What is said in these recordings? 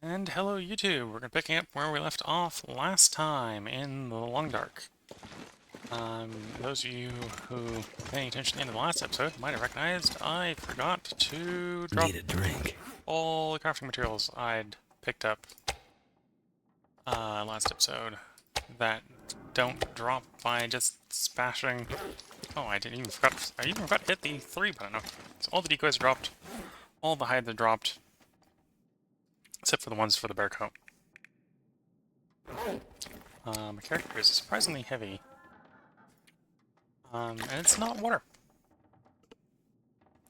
And hello YouTube, we're going to pick up where we left off last time in the Long Dark. Those of you who paying attention to the end of the last episode might have recognized I forgot to drop Need a drink. all the crafting materials I'd picked up last episode that don't drop by just smashing. Oh, I even forgot to hit the 3 button. Okay. So all the decoys are dropped, all the hides are dropped, except for the ones for the bear coat. My character is surprisingly heavy. And it's not water.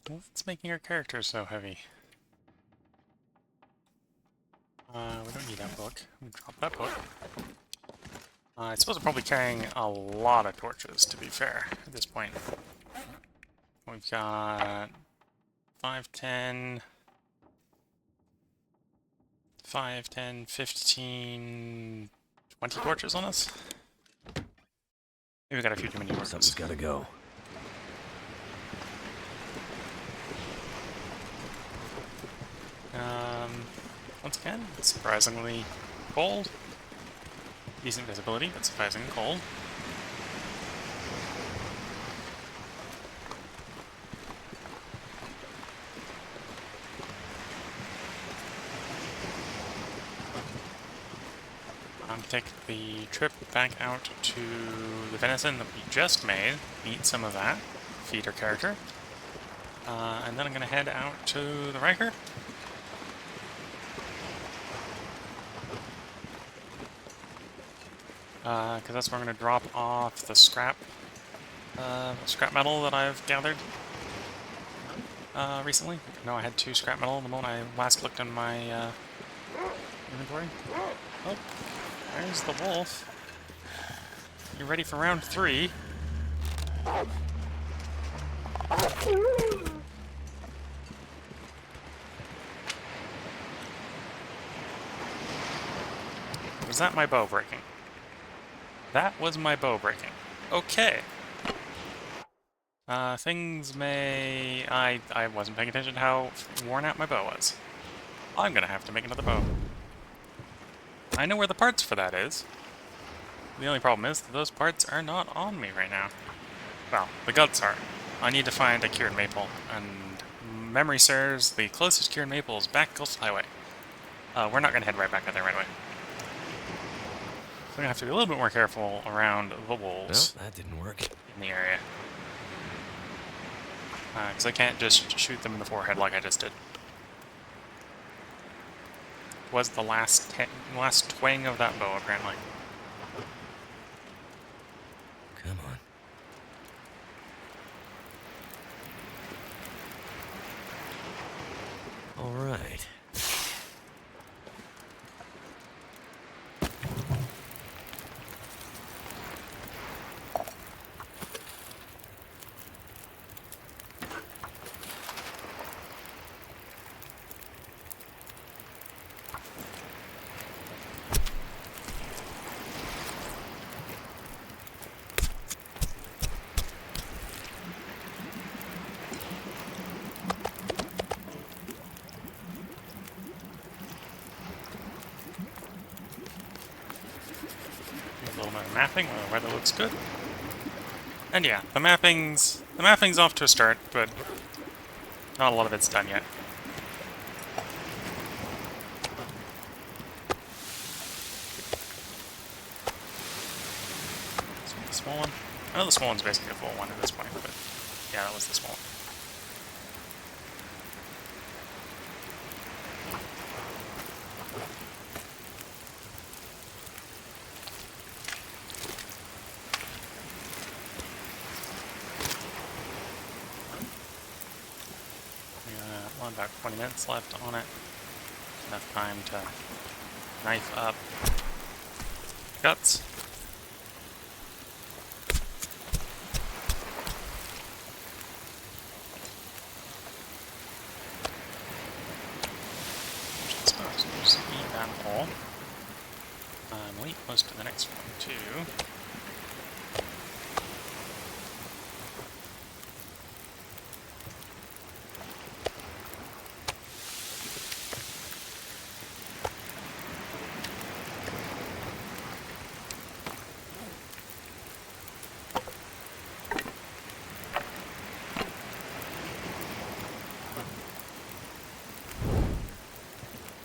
What's making our character so heavy? We don't need that book. I'm gonna drop that book. I suppose I'm probably carrying a lot of torches, to be fair, at this point. We've got 5, 10, 15, 20 torches on us. Maybe we got a few too many torches. Something's gotta go. Once again, it's surprisingly cold. Decent visibility, but surprisingly cold. Take the trip back out to the venison that we just made, eat some of that, feed our character, and then I'm going to head out to the Riker. Because that's where I'm going to drop off the scrap metal that I've gathered recently. No, I had 2 scrap metal the moment I last looked in my inventory. Oh, there's the wolf. You ready for round 3? Was that my bow breaking? That was my bow breaking. Okay. Things may... I wasn't paying attention to how worn out my bow was. I'm gonna have to make another bow. I know where the parts for that is. The only problem is that those parts are not on me right now. Well, the guts are. I need to find a cured maple, and memory serves, the closest cured maple is back Gulf Highway. We're not gonna head right back out there right away. So I'm gonna have to be a little bit more careful around the wolves. Well, that didn't work. In the area. Because I can't just shoot them in the forehead like I just did. Was the last twang of that bow, apparently. Come on. All right. A little bit of mapping where the weather looks good. And yeah, the mapping's off to a start, but not a lot of it's done yet. So the small one. I know the small one's basically a full one at this point, but yeah, that was the small one. About 20 minutes left on it. Enough time to knife up guts. Just supposed to just eat that whole. Wait most of the next one too.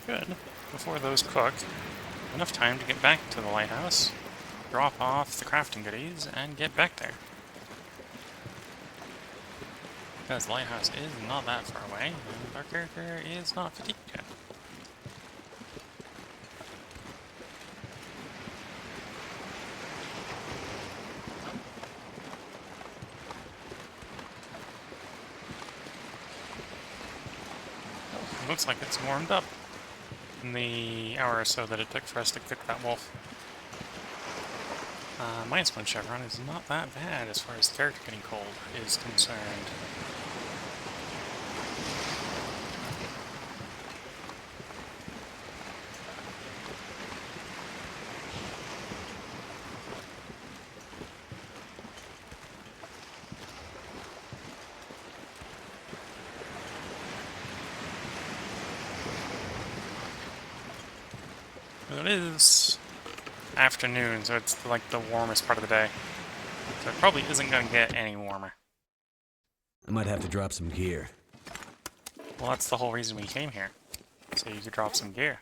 Good. Before those cook, enough time to get back to the lighthouse, drop off the crafting goodies, and get back there. Because the lighthouse is not that far away, and our character is not fatigued yet. Oh, it looks like it's warmed up in the hour or so that it took for us to cook that wolf. -1 chevron is not that bad as far as the character getting cold is concerned. It is afternoon, so it's like the warmest part of the day. So it probably isn't going to get any warmer. I might have to drop some gear. Well, that's the whole reason we came here. So you could drop some gear.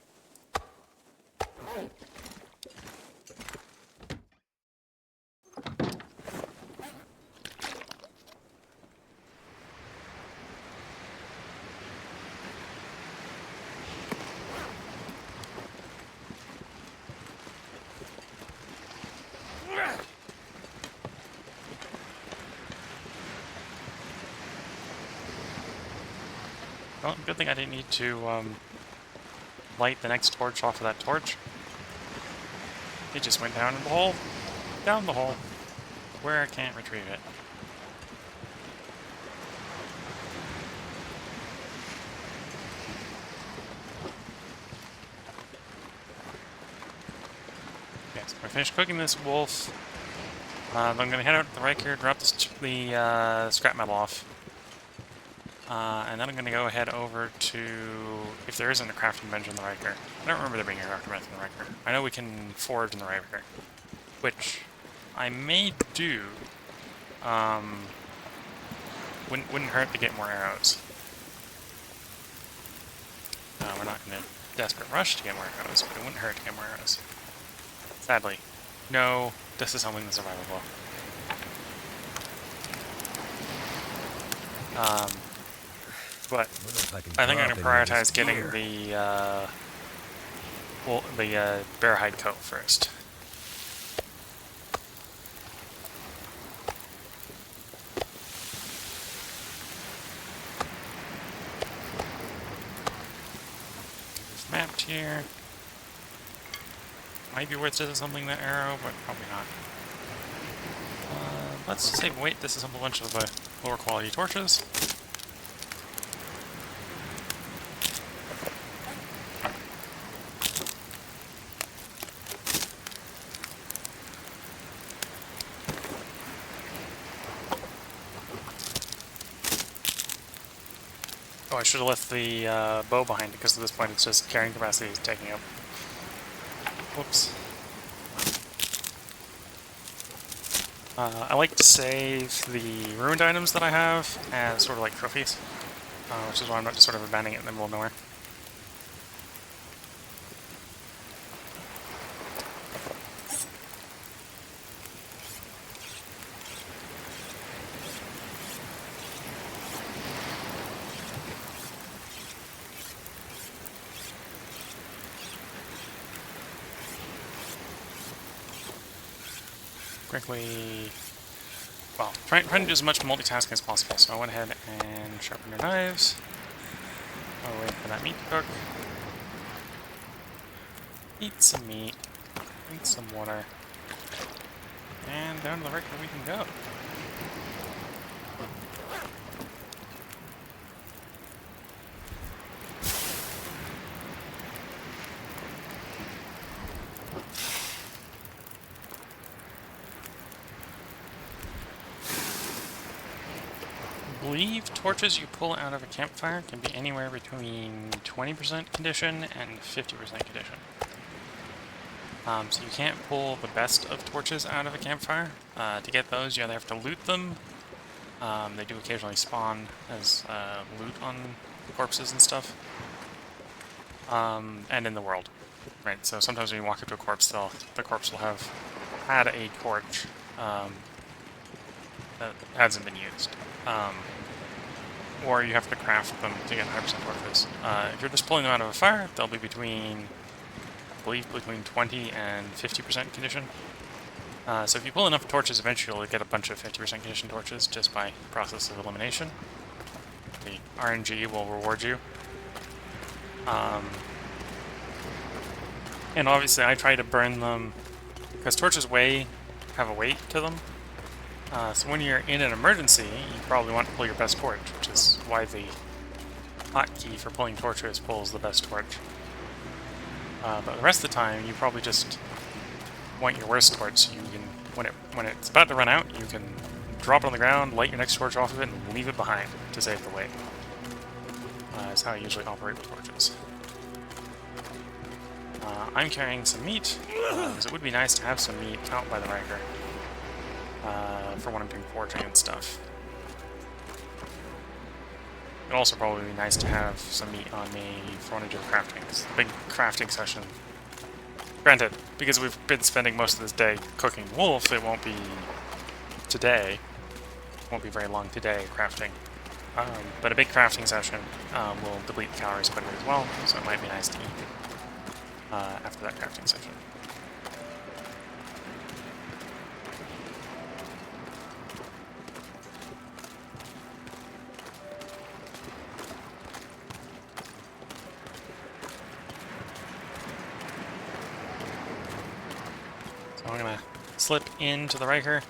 Well, good thing I didn't need to light the next torch off of that torch. It just went down in the hole. Down the hole. Where I can't retrieve it. Okay, so I finished cooking this wolf. I'm going to head out to the Riker, drop the scrap metal off. And then I'm going to go ahead over to, if there isn't a crafting bench in the Riker. I don't remember there being a crafting bench in the Riker. I know we can forge in the Riker, which I may do. Wouldn't hurt to get more arrows. We're not in a desperate rush to get more arrows, but it wouldn't hurt to get more arrows. Sadly, no, this is something that's survivable. But I think I'm going to prioritize getting the bear hide coat first. It's mapped here. Might be worth doing something that arrow, but probably not. Let's save weight. This is a bunch of lower quality torches. Oh, I should have left the bow behind because at this point it's just carrying capacity is taking up. Whoops. I like to save the ruined items that I have as sort of like trophies, which is why I'm not just sort of abandoning it in the middle of nowhere. Quickly, well, trying to do as much multitasking as possible, so I went ahead and sharpened our knives. I'll wait for that meat to cook. Eat some meat, drink some water, and down to the Riker we can go. I believe torches you pull out of a campfire can be anywhere between 20% condition and 50% condition. So you can't pull the best of torches out of a campfire. To get those, you either have to loot them. They do occasionally spawn as loot on corpses and stuff. and in the world. Right, so sometimes when you walk up to a corpse, the corpse will have had a torch that hasn't been used. Or you have to craft them to get 100% torches. If you're just pulling them out of a fire, they'll be between, I believe, between 20 and 50% condition. So if you pull enough torches, eventually you'll get a bunch of 50% condition torches just by process of elimination. The RNG will reward you. And obviously I try to burn them, because torches have a weight to them. So when you're in an emergency, you probably want to pull your best torch, which is why the hotkey for pulling torches pulls the best torch. But the rest of the time, you probably just want your worst torch, so you can, when it's about to run out, you can drop it on the ground, light your next torch off of it, and leave it behind to save the weight. That's how I usually operate with torches. I'm carrying some meat, because it would be nice to have some meat out by the Riker, for when I'm doing foraging and stuff. It'd also probably be nice to have some meat on me for when I do crafting. It's a big crafting session. Granted, because we've been spending most of this day cooking wolf, it won't be today. It won't be very long today crafting. But a big crafting session will deplete the calories quite a bit as well, so it might be nice to eat after that crafting session. So I'm going to slip into the Riker.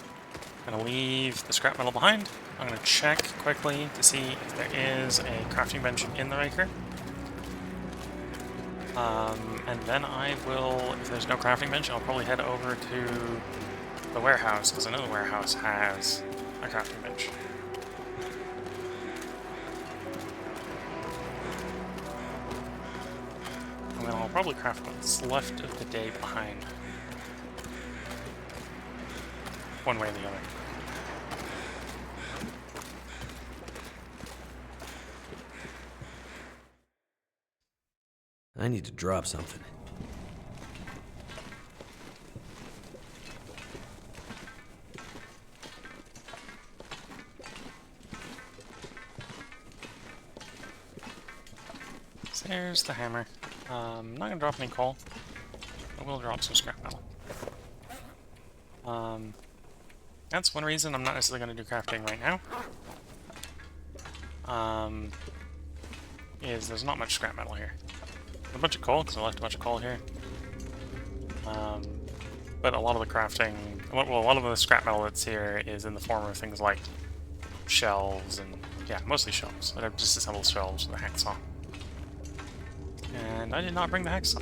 I'm going to leave the scrap metal behind. I'm going to check quickly to see if there is a crafting bench in the Riker. And then I will, if there's no crafting bench, I'll probably head over to the warehouse, because I know the warehouse has a crafting bench. And then I'll probably craft what's left of the day behind. One way or the other. I need to drop something. So there's the hammer. I'm not gonna drop any coal. I will drop some scrap metal. That's one reason I'm not necessarily going to do crafting right now. Is there's not much scrap metal here. A bunch of coal, because I left a bunch of coal here. But a lot of the crafting, well, a lot of the scrap metal that's here is in the form of things like shelves and, yeah, mostly shelves. But I've disassembled shelves with a hacksaw. And I did not bring the hacksaw.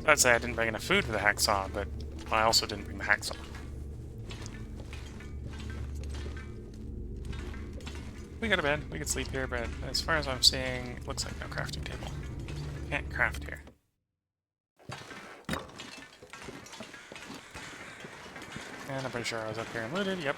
I'd say I didn't bring enough food for the hacksaw, but I also didn't bring the hacksaw. We go to bed, we could sleep here, but as far as I'm seeing, it looks like no crafting table. Can't craft here. And I'm pretty sure I was up here and looted, yep.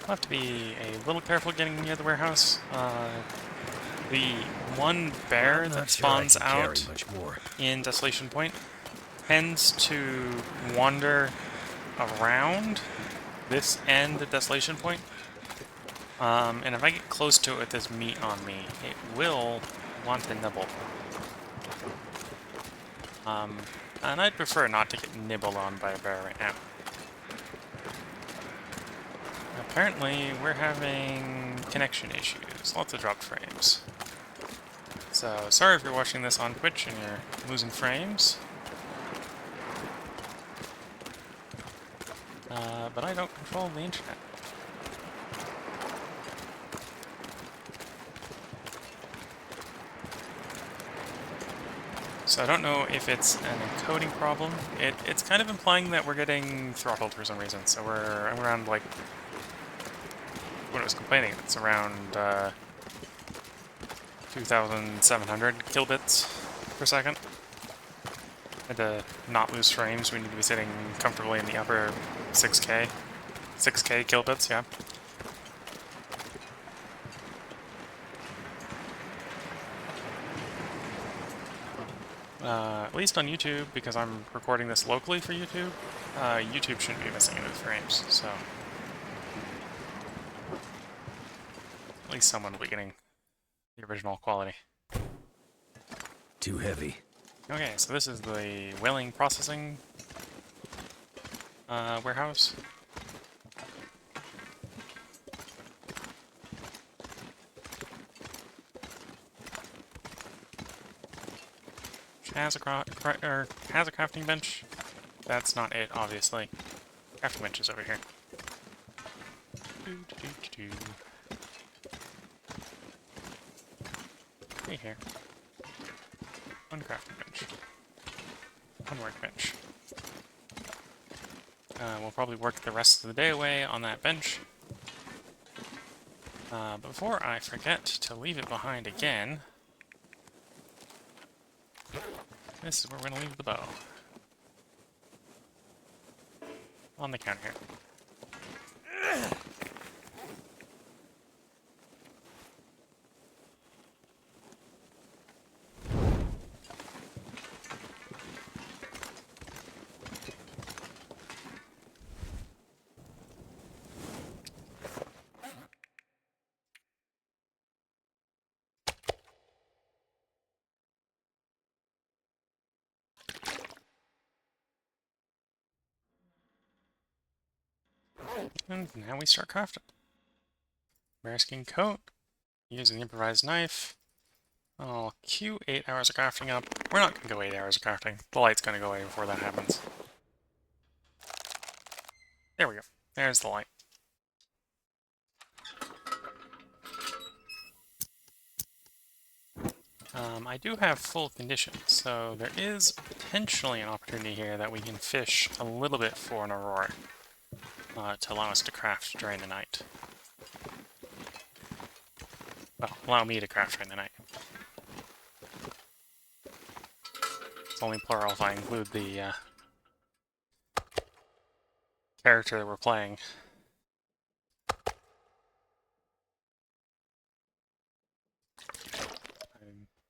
I'll have to be a little careful getting near the warehouse. The one bear that spawns out in Desolation Point tends to wander around this end of Desolation Point. And if I get close to it with this meat on me, it will want to nibble. And I'd prefer not to get nibbled on by a bear right now. Apparently, we're having connection issues. Lots of dropped frames. So, sorry if you're watching this on Twitch and you're losing frames. But I don't control the internet. So I don't know if it's an encoding problem. It's kind of implying that we're getting throttled for some reason. So I'm around, like, when it was complaining, it's around 2,700 kilobits per second. And to not lose frames, we need to be sitting comfortably in the upper 6K. 6K kilobits, yeah. At least on YouTube, because I'm recording this locally for YouTube, YouTube shouldn't be missing any frames, so at least someone will be getting the original quality. Too heavy. Okay, so this is the whaling processing warehouse. Has a crafting bench. That's not it, obviously. Crafting bench is over here. Hey here. One crafting bench. One workbench. We'll probably work the rest of the day away on that bench. Before I forget to leave it behind again, this is where we're going to leave the bow. On the counter here. And now we start crafting. Bearskin coat. Using the improvised knife. I'll queue 8 hours of crafting up. We're not going to go 8 hours of crafting. The light's going to go away before that happens. There we go. There's the light. I do have full conditions, so there is potentially an opportunity here that we can fish a little bit for an aurora to allow us to craft during the night. Well, allow me to craft during the night. It's only plural if I include the character that we're playing.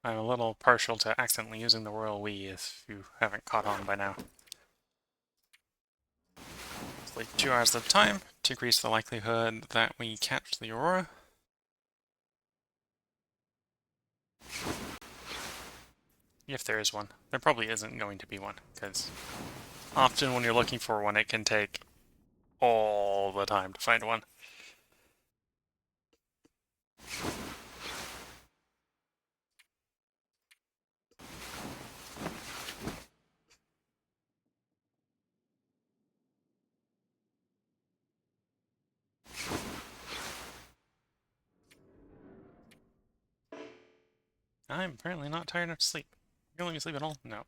I'm a little partial to accidentally using the royal we, if you haven't caught on by now. Sleep 2 hours at a time to increase the likelihood that we catch the aurora. If there is one. There probably isn't going to be one, because often when you're looking for one, it can take all the time to find one. I'm apparently not tired enough to sleep. You let me sleep at all? No.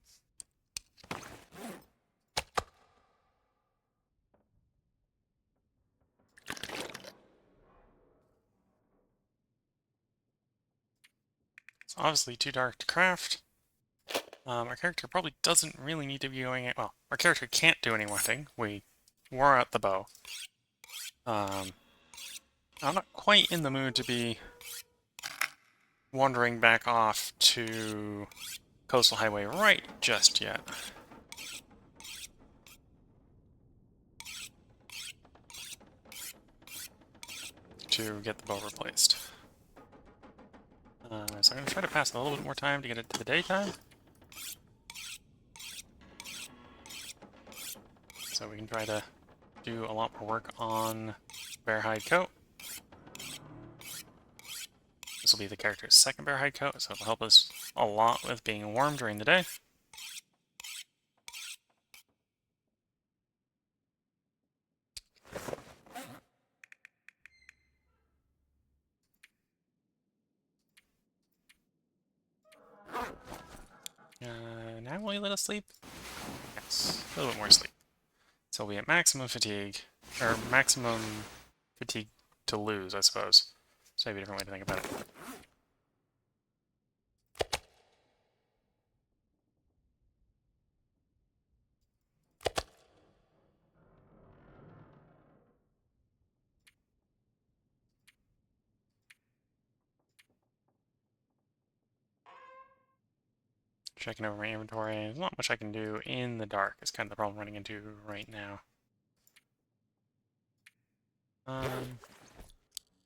It's obviously too dark to craft. Our character probably doesn't really need to be going... Well, our character can't do anything. We wore out the bow. I'm not quite in the mood to be wandering back off to Coastal Highway right just yet. To get the bow replaced. So I'm going to try to pass a little bit more time to get it to the daytime. So we can try to do a lot more work on bear hide coat. This will be the character's second bear hide coat, so it'll help us a lot with being warm during the day. Now will you let us sleep? Yes, a little bit more sleep. So we'll be at maximum fatigue, or maximum fatigue to lose, I suppose. So maybe a different way to think about it. checking over my inventory. There's not much I can do in the dark. It's kind of the problem I'm running into right now.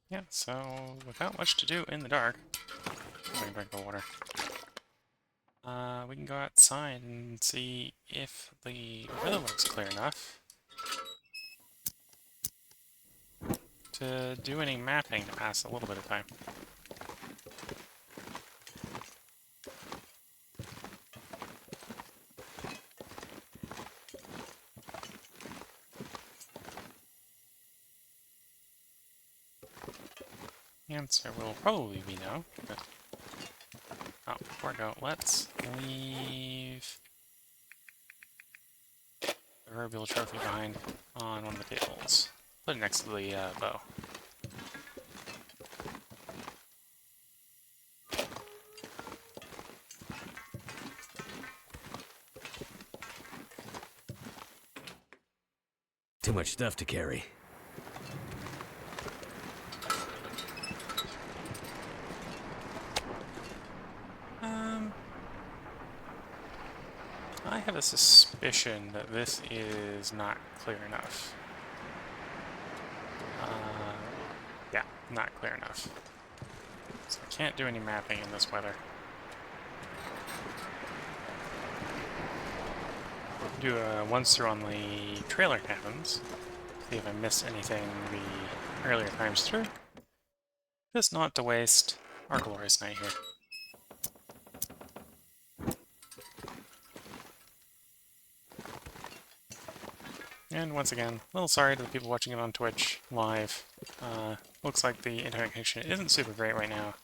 Yeah, so without much to do in the dark, I can drink the water. We can go outside and see if the weather looks clear enough to do any mapping to pass a little bit of time. The answer will probably be no. But before I go, let's leave the proverbial trophy behind on one of the tables. Put it next to the bow. Too much stuff to carry. I have a suspicion that this is not clear enough. Yeah, not clear enough. So I can't do any mapping in this weather. Do a once through on the trailer cabins. See if I missed anything the earlier times through. Just not to waste our glorious night here. And once again, a little sorry to the people watching it on Twitch live. Looks like the internet connection isn't super great right now.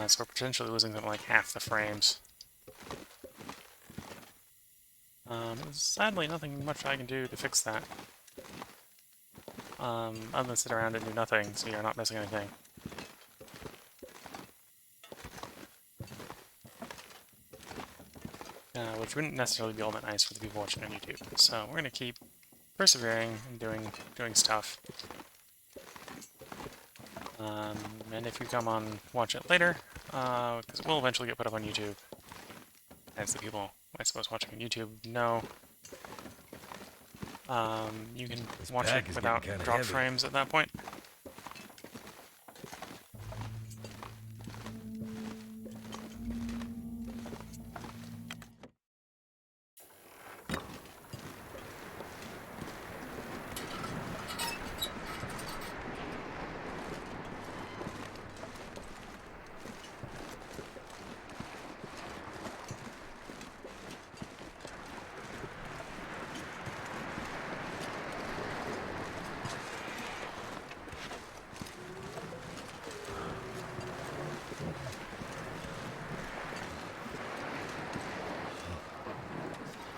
So we're potentially losing something like half the frames. Sadly, nothing much I can do to fix that. Other than sit around and do nothing, so you're not missing anything. Which wouldn't necessarily be all that nice for the people watching on YouTube. So we're going to keep persevering and doing stuff. And if you come on watch it later, because it will eventually get put up on YouTube, as the people, I suppose, watching on YouTube know, you can watch it without drop frames at that point.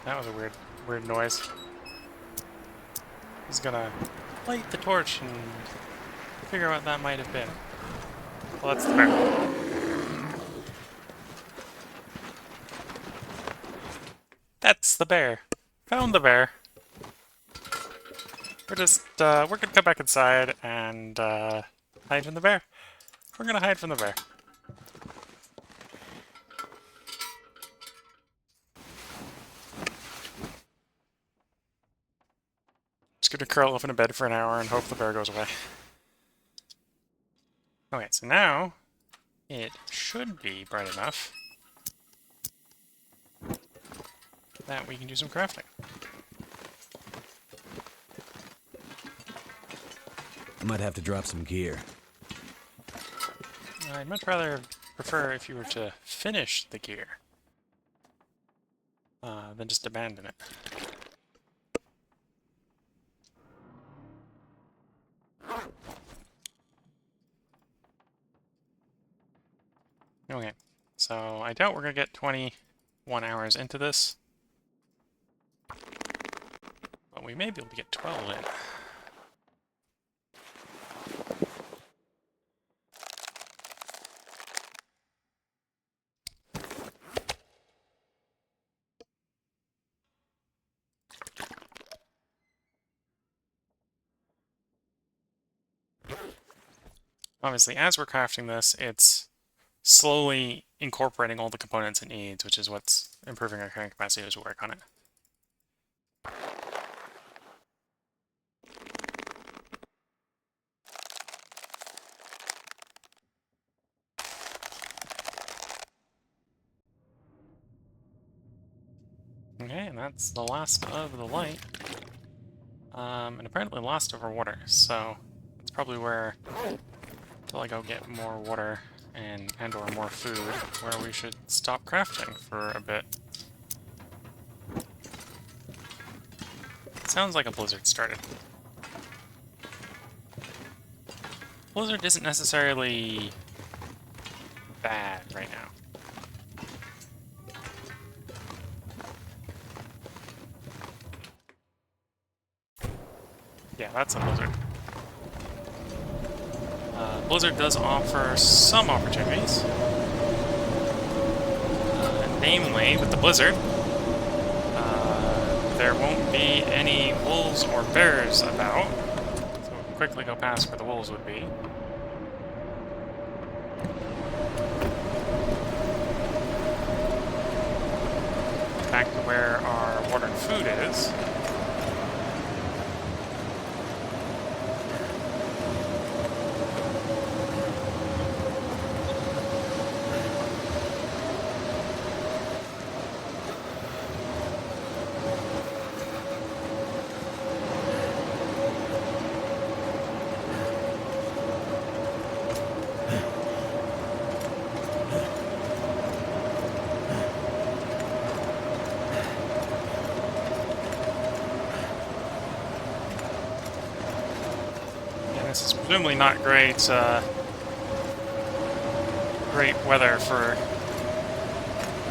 That was a weird noise. He's gonna light the torch and figure out what that might have been. Well, that's the bear. That's the bear. Found the bear. We're gonna come back inside and hide from the bear. We're gonna hide from the bear. Just gonna curl up in a bed for an hour and hope the bear goes away. Okay, so now it should be bright enough that we can do some crafting. I might have to drop some gear. I'd much rather prefer if you were to finish the gear than just abandon it. Okay, so I doubt we're going to get 21 hours into this, but we may be able to get 12 in. Obviously, as we're crafting this, it's slowly incorporating all the components it needs, which is what's improving our carrying capacity as we work on it. Okay, and that's the last of the light. And apparently last of our water, so that's probably where, until I go get more water and or more food, where we should stop crafting for a bit. It sounds like a blizzard started. Blizzard isn't necessarily bad right now. Yeah, that's a blizzard. Blizzard does offer some opportunities. Namely, with the blizzard, there won't be any wolves or bears about. So we'll quickly go past where the wolves would be. Back to where our water and food is. This is presumably not great, great weather for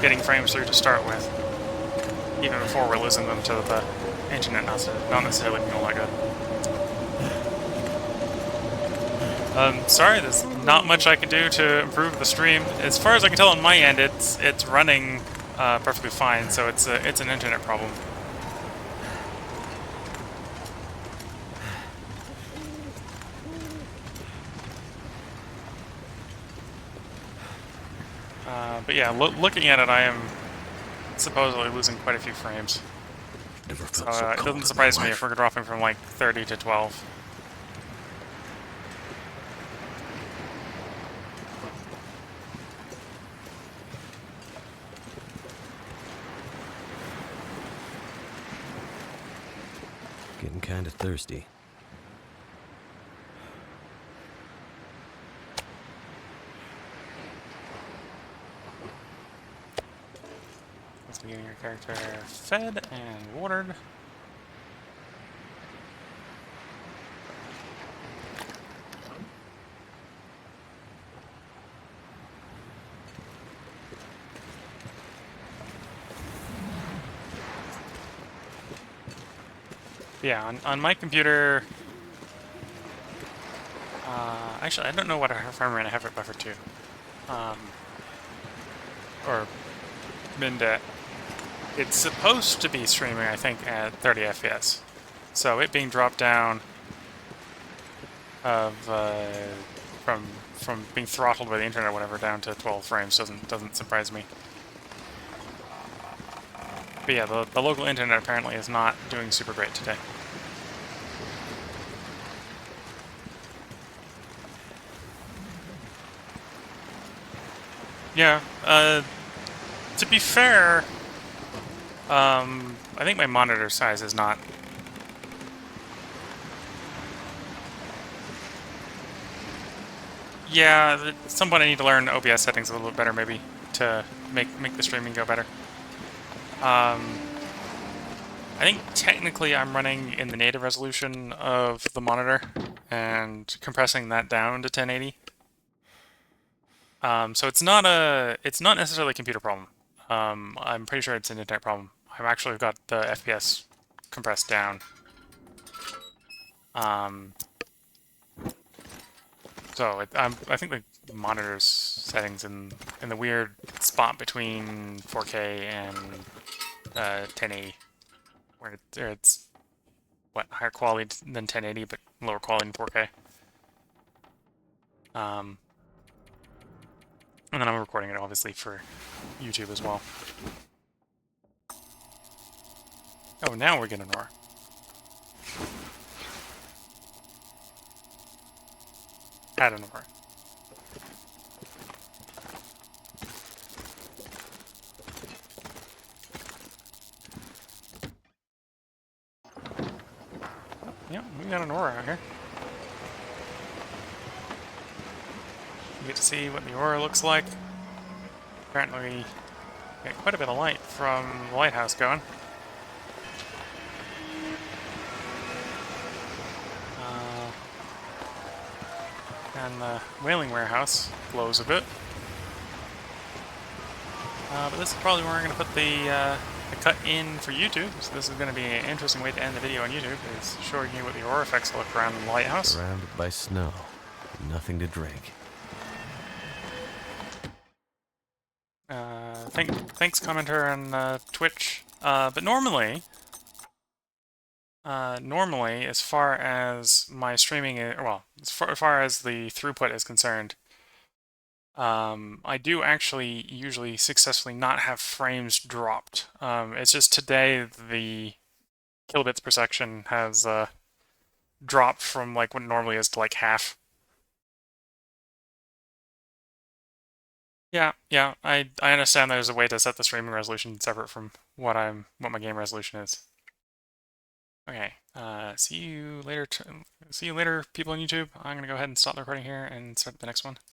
getting frames through to start with, even before we're losing them to the internet, not necessarily being all that good. Sorry, there's not much I can do to improve the stream. As far as I can tell on my end, it's running perfectly fine, so it's an internet problem. But yeah, looking at it, I am supposedly losing quite a few frames. So it doesn't surprise me if we're dropping from like 30 to 12. Getting kind of thirsty. Getting your character fed and watered. Yeah, on my computer, actually I don't know what frame rate I have it buffered to, or min at. It's supposed to be streaming, I think, at 30 FPS. So it being dropped down of from being throttled by the internet or whatever down to 12 frames doesn't surprise me. But yeah, the local internet apparently is not doing super great today. Yeah, to be fair, I think my monitor size is not... Yeah, at some point I need to learn OBS settings a little bit better, maybe, to make the streaming go better. I think technically I'm running in the native resolution of the monitor and compressing that down to 1080. So it's not necessarily a computer problem. I'm pretty sure it's an internet problem. I've actually got the FPS compressed down. So I think the monitor's settings in the weird spot between 4K and 1080, where it's what, higher quality than 1080 but lower quality than 4K. And then I'm recording it, obviously, for YouTube as well. Oh, now we're getting ore. Had an ore. Yeah, we got an ore out here. You get to see what the aura looks like. Apparently, we get quite a bit of light from the lighthouse going. And the whaling warehouse glows a bit. But this is probably where we're going to put the cut in for YouTube. So this is going to be an interesting way to end the video on YouTube, is showing you what the aura effects look around the lighthouse. Surrounded by snow. Nothing to drink. Thanks, commenter on Twitch. But normally, as far as my streaming, as far as the throughput is concerned, I do actually usually successfully not have frames dropped. It's just today the kilobits per second has dropped from like what it normally is to like half. Yeah, I understand there's a way to set the streaming resolution separate from what my game resolution is. Okay, see you later, people on YouTube. I'm gonna go ahead and stop the recording here and start the next one.